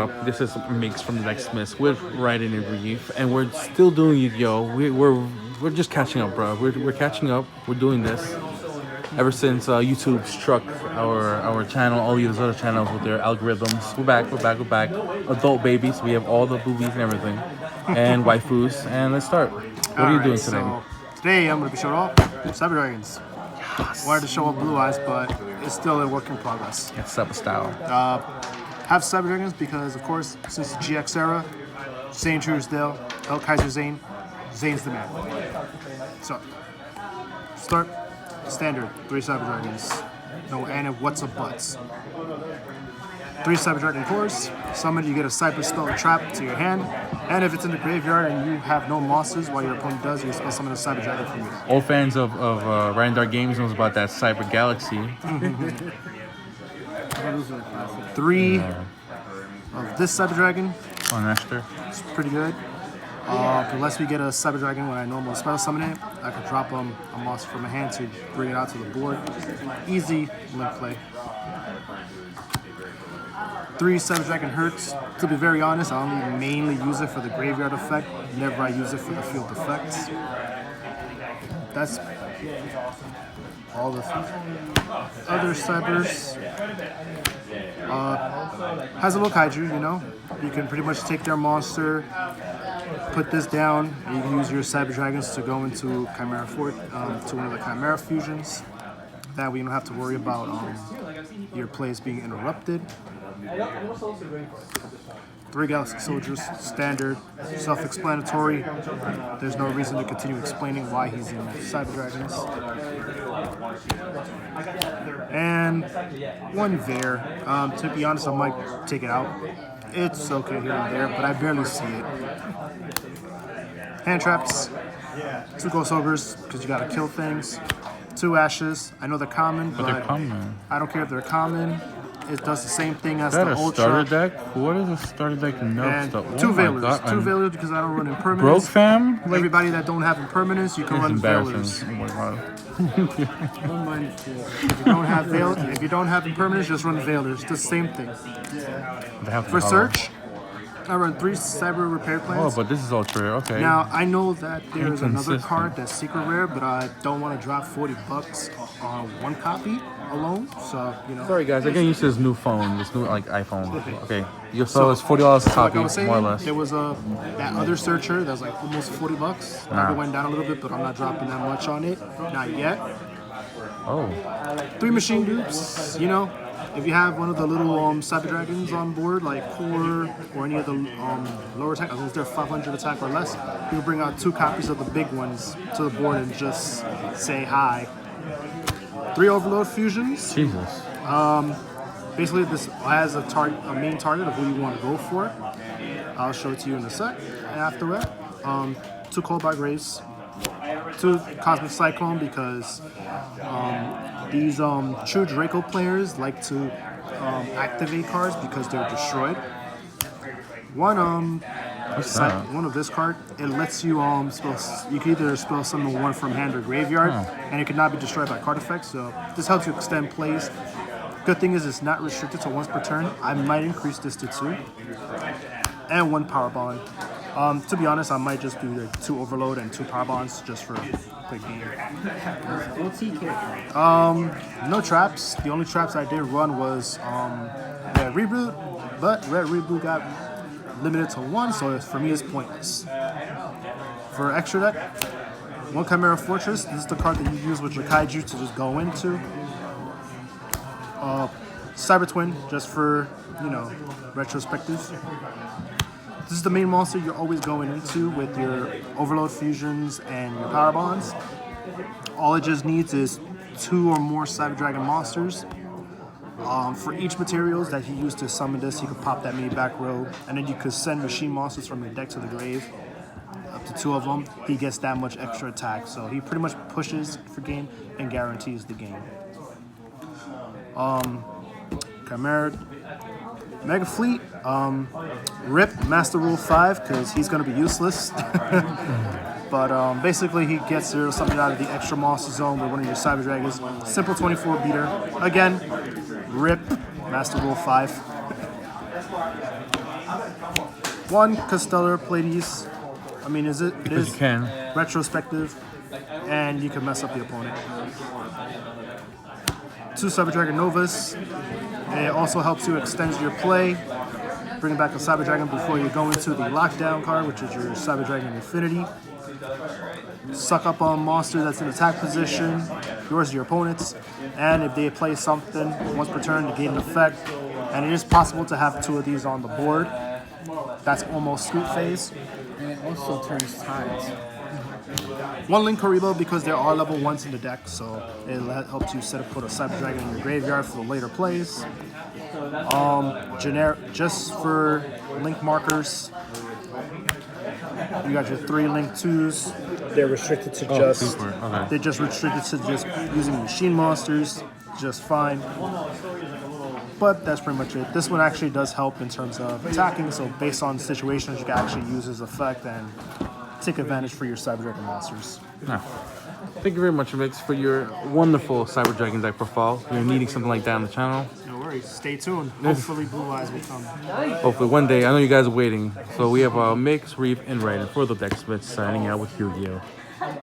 This is Migz from the DeckSmiths. We're riding in Reef, and we're still doing YuGiOh. We're just catching up, bro. We're catching up. We're doing this ever since YouTube struck our channel, all these other channels with their algorithms. We're back. Adult babies. We have all the boobies and everything, and waifus. And let's start. What are you doing today? So today I'm going to be showing off Cyber Dragons. Yes. Wanted to show off Blue Eyes, but it's still a work in progress. It's Cyber style. Have Cyber Dragons because, of course, since the GX era, Zane Truesdale, El Kaiser Zane, Zane's the man. So, start standard 3 Cyber Dragons. No and what's a buts. 3 Cyber Dragon cores. Summon, you get a Cyber spell trap to your hand. And if it's in the graveyard and you have no monsters while your opponent does, you spell summon a Cyber Dragon from you. Old fans of Ryan Dark Games knows about that Cyber Galaxy. 3 of this Cyber Dragon. On Esther. It's pretty good. Unless we get a Cyber Dragon when I normally spell summon it, I can drop a monster from my hand to bring it out to the board. Easy link play. 3 Cyber Dragon hurts. To be very honest, I only mainly use it for the graveyard effect. Never I use it for the field effects. That's all the other Cybers. Has a little kaiju, you know. You can pretty much take their monster, put this down, and you can use your Cyber Dragons to go into Chimera Fort, to one of the Chimera fusions. That way you don't have to worry about your plays being interrupted. 3 Galaxy Soldiers, standard, self-explanatory. There's no reason to continue explaining why he's in Cyber Dragons. And 1 Veer. To be honest, I might take it out. It's okay here and there, but I barely see it. Hand traps. 2 Ghost Ogres, because you gotta kill things. 2 Ashes. I know they're common, but they're common. I don't care if they're common. It does the same thing as Is that the a Ultra. starter deck? What is a starter deck? No And stuff. 2 Oh my Veilers. God, 2 Veilers because I don't run impermanence. Broke fam? Like, Everybody that don't have impermanence, you can run Veilers. oh my God. If you don't have impermanence, just run Veilers. It's the same thing. For search, I run 3 Cyber Repair Plans. Oh, but this is ultra rare. Okay. Now, I know that there is another card that's secret rare, but I don't want to drop $40 on 1 copy alone. So, you know. Sorry guys, I get used to this new phone, this new iPhone. Okay. So it's $40 a copy, like I was saying, more or less. there was that other searcher that was like almost $40. Now it went down a little bit, but I'm not dropping that much on it. Not yet. Oh. 3 machine dupes, you know. If you have one of the little Cyber Dragons on board, like Core or any of the lower attack, as long as they're 500 attack or less, you can bring out 2 copies of the big ones to the board and just say hi. 3 Overload Fusions. Jesus. Basically, this has a main target of who you want to go for. I'll show it to you in a sec. After that, 2 Cold Bar Graves, 2 Cosmic Cyclone because these true Draco players like to activate cards because they're destroyed. One of this card, it lets you you can either spell summon 1 from hand or graveyard, and it cannot be destroyed by card effects. So this helps you extend plays. Good thing is it's not restricted to once per turn. I might increase this to 2, and 1 Power Bond. To be honest, I might just do the 2 Overload and 2 Power Bonds just for a quick game. OTK. No traps. The only traps I did run was Red Reboot, but Red Reboot got limited to 1, so for me it's pointless. For extra deck, 1 Chimera Fortress. This is the card that you use with your kaiju to just go into. Cyber Twin, just for, you know, retrospectives. This is the main monster you're always going into with your Overload Fusions and your Power Bonds. All it just needs is 2 or more Cyber Dragon monsters. For each materials that you use to summon this, you can pop that mini back row, and then you could send machine monsters from your deck to the grave. Up to 2 of them, he gets that much extra attack. So he pretty much pushes for game and guarantees the game. Chimera Mega Fleet, rip Master Rule 5 because he's going to be useless. But basically he gets something out of the extra monster zone with one of your Cyber Dragons. Simple 24 beater. Again, rip Master Rule 5. One Castellar Pleiades. I mean, it Because is you can. retrospective, and you can mess up the opponent. 2 Cyber Dragon Novas. It also helps you extend your play, bring back a Cyber Dragon before you go into the lockdown card, which is your Cyber Dragon Infinity. Suck up a monster that's in attack position, yours or your opponent's, and if they play something once per turn to gain an effect, and it is possible to have 2 of these on the board. That's almost scoop phase. And it also turns tides. 1 Link Karibo because there are level 1s in the deck, so it helps you put a Cyber Dragon in your graveyard for later plays. Just for Link markers, you got your 3 Link 2s. They're restricted to they're just restricted to just using machine monsters, just fine. But that's pretty much it. This one actually does help in terms of attacking, so based on situations, you can actually use his effect and take advantage for your Cyber Dragon monsters. Yeah. Thank you very much, Migz, for your wonderful Cyber Dragon deck profile. If you're needing something like that on the channel, No worries. Stay tuned. Hopefully Blue Eyes will come. hopefully one day. I know you guys are waiting. So we have Migz, Reef, and Raiden for the DeckSmiths signing out with YuGiOh.